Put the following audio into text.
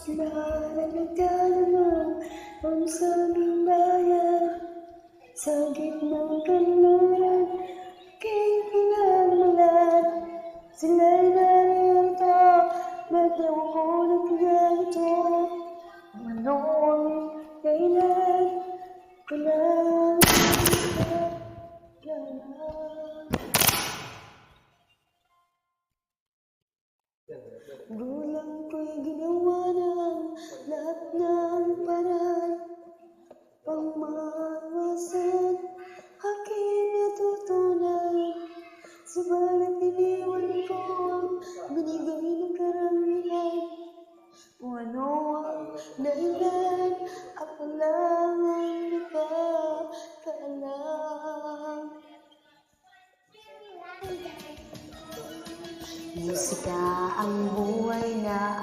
Lahat ay nagtatanong ang sabing bayan. Sa gitnang kanluran, aking pinagmulan. Sila'y naririto, ba't daw ako nagkaganito? Ano ang kailan ko lang gulang ko'y ginawa ng lahat ng paraan pang mawasan aking natutunan. Subalit iniwan ko ang binigay ng karamihan. Kung ano ang dahilan, ako lang ang nakakaalam. Musika ang buhay na